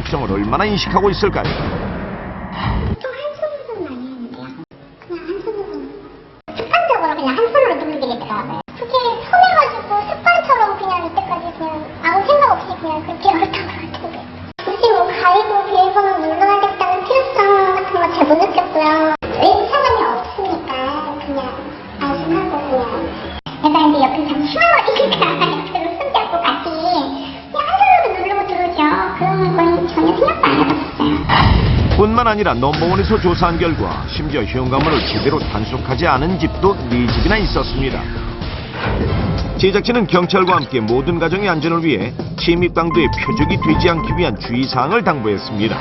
위험성을 얼마나 인식하고 있을까요? 보통 한 손으로 많이 했는데요. 그냥 한 손으로. 습관적으로 그냥 한 손으로 누르게 되더라고요. 그게 손해가지고 습관처럼 그냥 이때까지 그냥 아무 생각 없이 그냥 그렇게 열었던 것 같은데. 굳이 뭐 가리고 비밀번호 눌러야겠다는 필요성 같은 거 잘 못 느꼈고요. 외부 사람이 없으니까 그냥 안심하고 그냥 내가 이제 옆에 자꾸 휘말리니까 옆에서 손잡고 같이 그냥 한 손으로 누르고 들어오죠. 그런 건 전혀 생각도 안 해봤어요. 뿐만 아니라 넘버원에서 조사한 결과 심지어 현관문을 제대로 단속하지 않은 집도 4집이나 있었습니다. 제작진은 경찰과 함께 모든 가정의 안전을 위해 침입 강도의 표적이 되지 않기 위한 주의사항을 당부했습니다.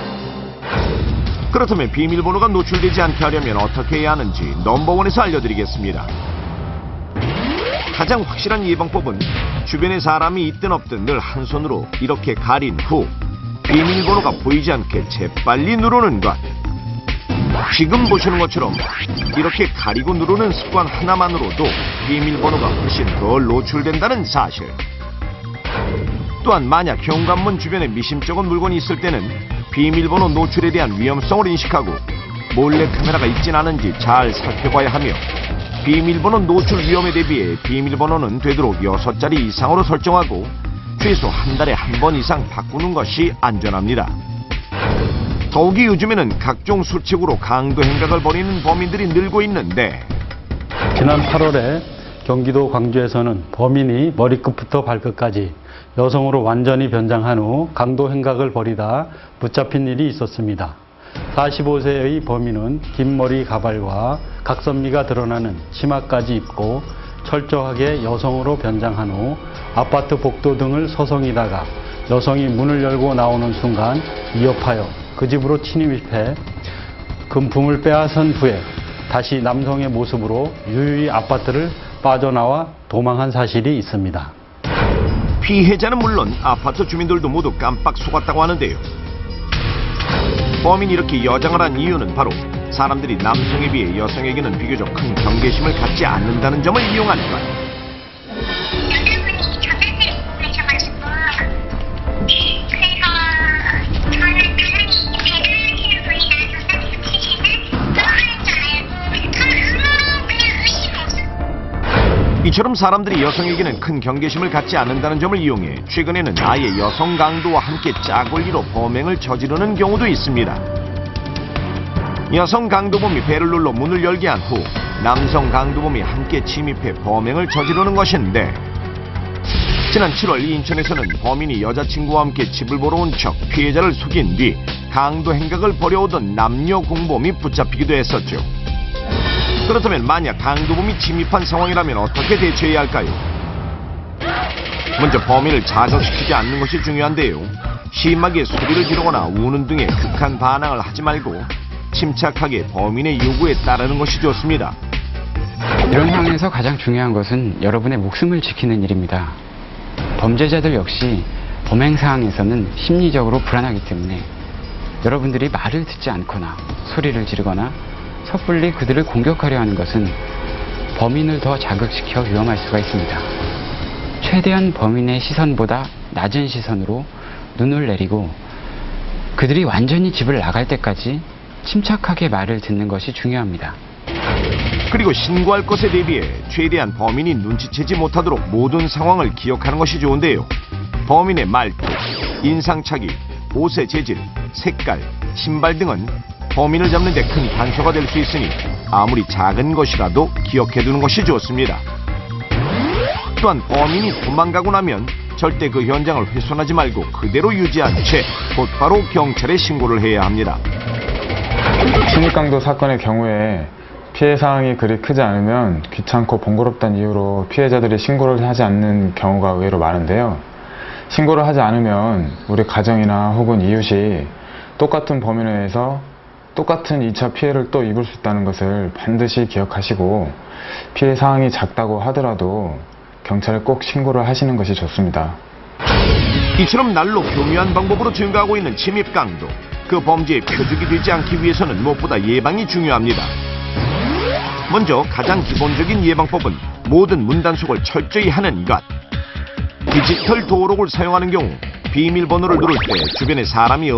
그렇다면 비밀번호가 노출되지 않게 하려면 어떻게 해야 하는지 넘버원에서 알려드리겠습니다. 가장 확실한 예방법은 주변에 사람이 있든 없든 늘 한 손으로 이렇게 가린 후 비밀번호가 보이지 않게 재빨리 누르는 것. 지금 보시는 것처럼 이렇게 가리고 누르는 습관 하나만으로도 비밀번호가 훨씬 덜 노출된다는 사실. 또한 만약 현관문 주변에 미심쩍은 물건이 있을 때는 비밀번호 노출에 대한 위험성을 인식하고 몰래카메라가 있진 않은지 잘 살펴봐야 하며 비밀번호 노출 위험에 대비해 비밀번호는 되도록 6자리 이상으로 설정하고 최소 한 달에 한 번 이상 바꾸는 것이 안전합니다. 더욱이 요즘에는 각종 수칙으로 강도 행각을 벌이는 범인들이 늘고 있는데 지난 8월에 경기도 광주에서는 범인이 머리끝부터 발끝까지 여성으로 완전히 변장한 후 강도 행각을 벌이다 붙잡힌 일이 있었습니다. 45세의 범인은 긴 머리 가발과 각선미가 드러나는 치마까지 입고 철저하게 여성으로 변장한 후 아파트 복도 등을 서성이다가 여성이 문을 열고 나오는 순간 위협하여 그 집으로 침입해 금품을 빼앗은 후에 다시 남성의 모습으로 유유히 아파트를 빠져나와 도망한 사실이 있습니다. 피해자는 물론 아파트 주민들도 모두 깜빡 속았다고 하는데요. 범인이 이렇게 여장을 한 이유는 바로 사람들이 남성에 비해 여성에게는 비교적 큰 경계심을 갖지 않는다는 점을 이용한 것. 여자분이 전화를 보내셔가지고 그래서 저는 당연히 배달하시는 분이라서 서비스 치시는 그거 하는 줄 알고 저는 아무 그냥 의심 없어요. 이처럼 사람들이 여성에게는 큰 경계심을 갖지 않는다는 점을 이용해 최근에는 아예 여성 강도와 함께 짝올리로 범행을 저지르는 경우도 있습니다. 여성 강도범이 배를 눌러 문을 열게 한 후 남성 강도범이 함께 침입해 범행을 저지르는 것인데 지난 7월 인천에서는 범인이 여자친구와 함께 집을 보러 온 척 피해자를 속인 뒤 강도 행각을 벌여오던 남녀 공범이 붙잡히기도 했었죠. 그렇다면 만약 강도범이 침입한 상황이라면 어떻게 대처해야 할까요? 먼저 범인을 자극시키지 않는 것이 중요한데요. 심하게 소리를 지르거나 우는 등의 극한 반항을 하지 말고 침착하게 범인의 요구에 따르는 것이 좋습니다. 이런 상황에서 가장 중요한 것은 여러분의 목숨을 지키는 일입니다. 범죄자들 역시 범행 상황에서는 심리적으로 불안하기 때문에 여러분들이 말을 듣지 않거나 소리를 지르거나 섣불리 그들을 공격하려 하는 것은 범인을 더 자극시켜 위험할 수가 있습니다. 최대한 범인의 시선보다 낮은 시선으로 눈을 내리고 그들이 완전히 집을 나갈 때까지 침착하게 말을 듣는 것이 중요합니다. 그리고 신고할 것에 대비해 최대한 범인이 눈치채지 못하도록 모든 상황을 기억하는 것이 좋은데요. 범인의 말투, 인상착의, 옷의 재질, 색깔, 신발 등은 범인을 잡는 데 큰 단서가 될 수 있으니 아무리 작은 것이라도 기억해두는 것이 좋습니다. 또한 범인이 도망가고 나면 절대 그 현장을 훼손하지 말고 그대로 유지한 채 곧바로 경찰에 신고를 해야 합니다. 침입강도 사건의 경우에 피해 사항이 그리 크지 않으면 귀찮고 번거롭다는 이유로 피해자들이 신고를 하지 않는 경우가 의외로 많은데요. 신고를 하지 않으면 우리 가정이나 혹은 이웃이 똑같은 범인에 의해서 똑같은 2차 피해를 또 입을 수 있다는 것을 반드시 기억하시고 피해 사항이 작다고 하더라도 경찰에 꼭 신고를 하시는 것이 좋습니다. 이처럼 날로 교묘한 방법으로 증가하고 있는 침입 강도. 그 범죄의 표적이 되지 않기 위해서는 무엇보다 예방이 중요합니다. 먼저 가장 기본적인 예방법은 모든 문 단속을 철저히 하는 것. 디지털 도어록을 사용하는 경우 비밀번호를 누를 때 주변에 사람이